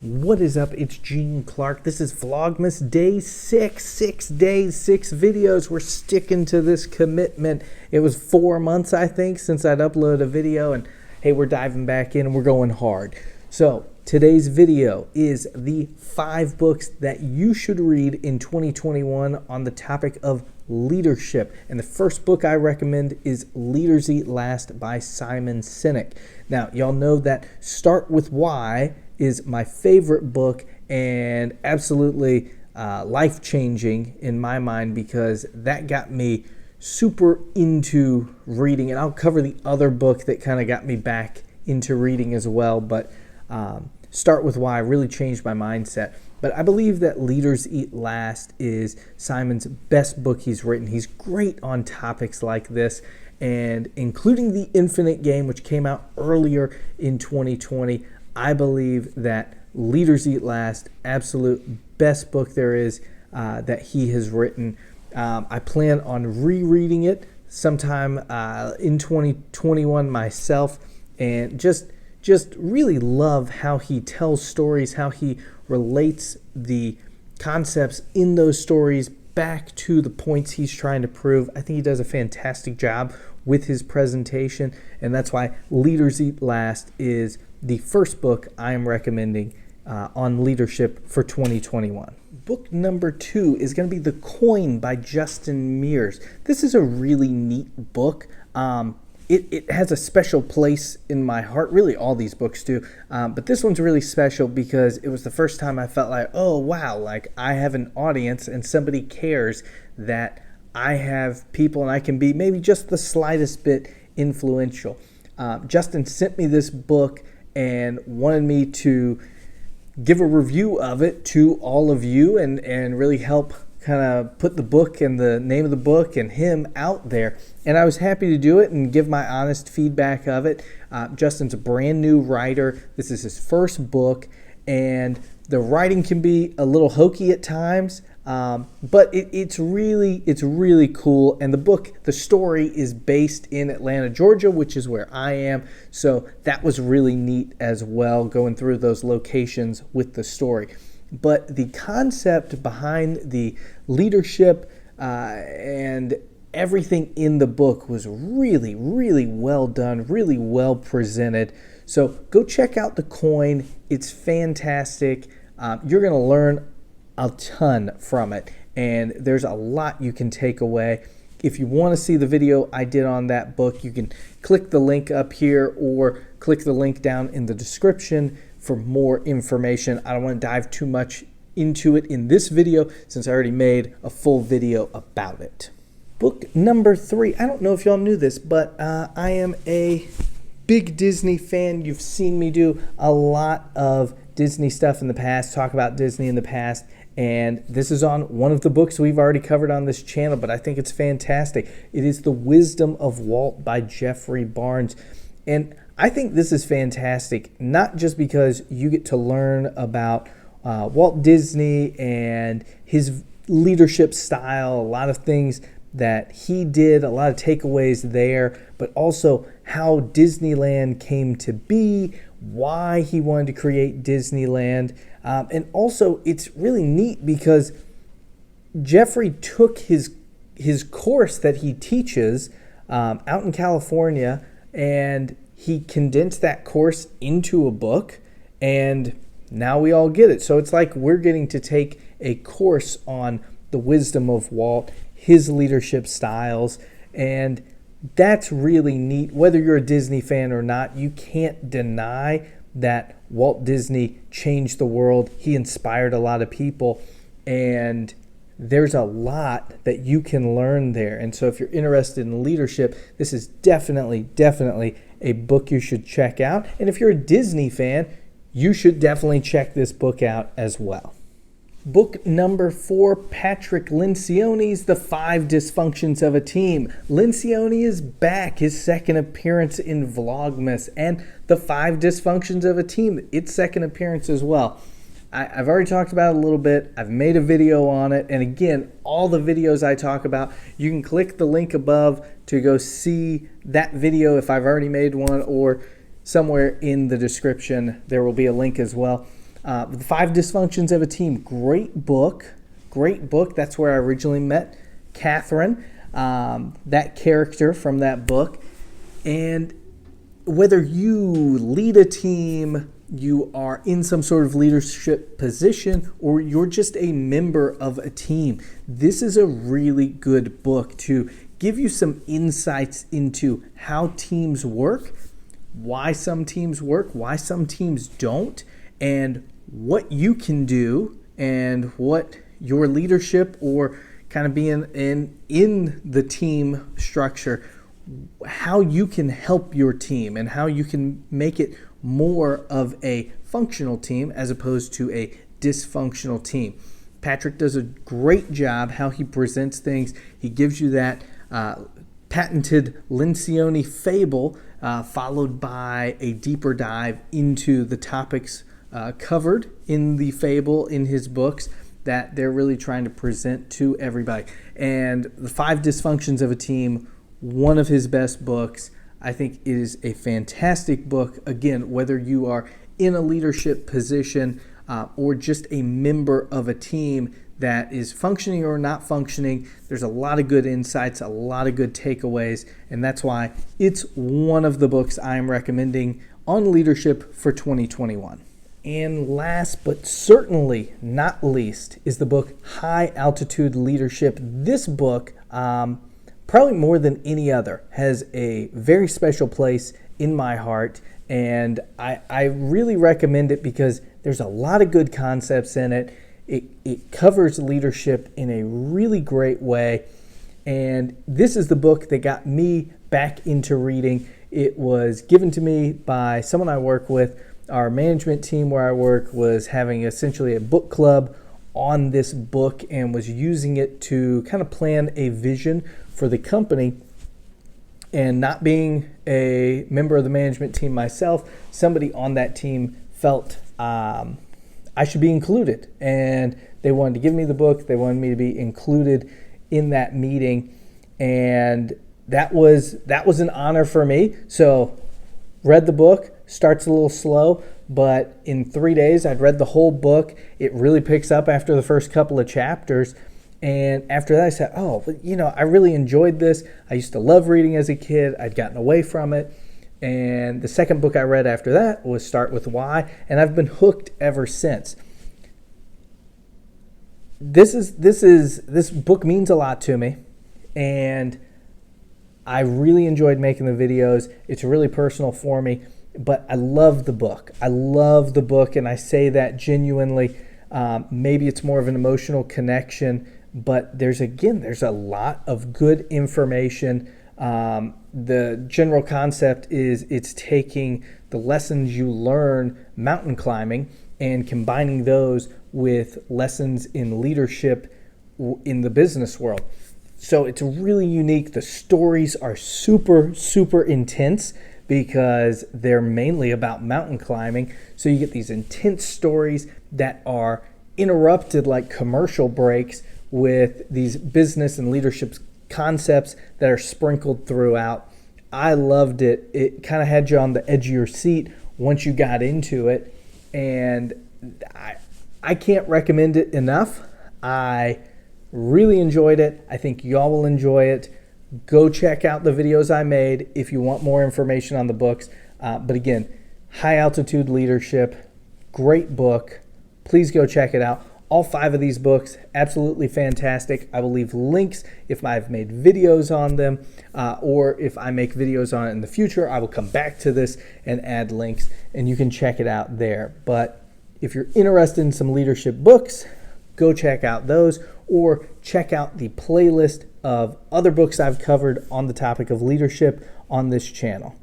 What is up? It's Gene Clark. This is Vlogmas day 6. 6 days, 6 videos. We're sticking to this commitment. It was 4 months, I think, since I'd uploaded a video. And hey, we're diving back in and we're going hard. So today's video is the 5 books that you should read in 2021 on the topic of leadership. And the first book I recommend is Leaders Eat Last by Simon Sinek. Now, y'all know that Start With Why is my favorite book and absolutely life-changing in my mind because that got me super into reading. And I'll cover the other book that kind of got me back into reading as well. But Start With Why really changed my mindset. But I believe that Leaders Eat Last is Simon's best book he's written. He's great on topics like this, and including The Infinite Game, which came out earlier in 2020. I believe that Leaders Eat Last, absolute best book there is that he has written. I plan on rereading it sometime in 2021 myself, and just really love how he tells stories, how he relates the concepts in those stories back to the points he's trying to prove. I think he does a fantastic job with his presentation, and that's why Leaders Eat Last is the first book I am recommending on leadership for 2021. Book number 2 is going to be The Coin by Justin Mears. This is a really neat book. It has a special place in my heart. Really, all these books do. But this one's really special because it was the first time I felt like, oh, wow, like I have an audience and somebody cares that I have people and I can be maybe just the slightest bit influential. Justin sent me this book and wanted me to give a review of it to all of you and really help kind of put the book and the name of the book and him out there. And I was happy to do it and give my honest feedback of it. Justin's a brand new writer. This is his first book, and the writing can be a little hokey at times, but it's really cool. And the story is based in Atlanta, Georgia, which is where I am. So that was really neat as well, going through those locations with the story. But the concept behind the leadership and everything in the book was really well done, really well presented. So go check out The Coin. It's fantastic. You're going to learn a ton from it, and there's a lot you can take away. If you want to see the video I did on that book, you can click the link up here or click the link down in the description for more information. I don't want to dive too much into it in this video since I already made a full video about it. Book number 3. I don't know if y'all knew this, but I am a big Disney fan. You've seen me do a lot of Disney stuff in the past, talk about Disney in the past, and this is on one of the books we've already covered on this channel, but I think it's fantastic. It is The Wisdom of Walt by Jeffrey Barnes. And I think this is fantastic, not just because you get to learn about Walt Disney and his leadership style, a lot of things that he did, a lot of takeaways there, but also how Disneyland came to be, why he wanted to create Disneyland. And also, it's really neat because Jeffrey took his course that he teaches out in California, and he condensed that course into a book, and now we all get it. So it's like we're getting to take a course on the wisdom of Walt, his leadership styles, and that's really neat. Whether you're a Disney fan or not, you can't deny that Walt Disney changed the world. He inspired a lot of people, and there's a lot that you can learn there. And so if you're interested in leadership, this is definitely a book you should check out. And if you're a Disney fan, you should definitely check this book out as well. Book number 4, Patrick Lencioni's The 5 Dysfunctions of a Team. Lencioni is back, his second appearance in Vlogmas, and The 5 Dysfunctions of a Team, its second appearance as well. I've already talked about it a little bit. I've made a video on it. And again, all the videos I talk about, you can click the link above to go see that video if I've already made one, or somewhere in the description there will be a link as well. The Five Dysfunctions of a Team, great book. Great book. That's where I originally met Catherine, that character from that book. And whether you lead a team, you are in some sort of leadership position, or you're just a member of a team, this is a really good book to give you some insights into how teams work, why some teams work, why some teams don't, and what you can do and what your leadership or kind of being in the team structure, how you can help your team and how you can make it more of a functional team as opposed to a dysfunctional team. Patrick does a great job how he presents things. He gives you that patented Lencioni fable, followed by a deeper dive into the topics covered in the fable in his books that they're really trying to present to everybody. And The Five Dysfunctions of a Team, one of his best books. I think it is a fantastic book. Again, whether you are in a leadership position or just a member of a team that is functioning or not functioning, there's a lot of good insights, a lot of good takeaways, and that's why it's one of the books I'm recommending on leadership for 2021. And last but certainly not least is the book High Altitude Leadership. This book, probably more than any other, has a very special place in my heart, and I really recommend it because there's a lot of good concepts in it. It covers leadership in a really great way, and this is the book that got me back into reading. It was given to me by someone I work with. Our management team where I work was having essentially a book club on this book and was using it to kind of plan a vision for the company. And not being a member of the management team myself, somebody on that team felt I should be included. And they wanted to give me the book. They wanted me to be included in that meeting. And that was an honor for me. So read the book. Starts a little slow, but in 3 days I'd read the whole book. It really picks up after the first couple of chapters. And after that I said, I really enjoyed this. I used to love reading as a kid. I'd gotten away from it. And the second book I read after that was Start With Why, and I've been hooked ever since. This book means a lot to me, and I really enjoyed making the videos. It's really personal for me. But I love the book. I love the book, and I say that genuinely. Maybe it's more of an emotional connection, but there's a lot of good information. The general concept is it's taking the lessons you learn mountain climbing and combining those with lessons in leadership in the business world. So it's really unique. The stories are super, super intense, because they're mainly about mountain climbing. So you get these intense stories that are interrupted like commercial breaks with these business and leadership concepts that are sprinkled throughout. I loved it. It kind of had you on the edge of your seat once you got into it. And I can't recommend it enough. I really enjoyed it. I think y'all will enjoy it. Go check out the videos I made if you want more information on the books. But again, High Altitude Leadership, great book. Please go check it out. All 5 of these books, absolutely fantastic. I will leave links if I've made videos on them, or if I make videos on it in the future, I will come back to this and add links, and you can check it out there. But if you're interested in some leadership books, go check out those, or check out the playlist of other books I've covered on the topic of leadership on this channel.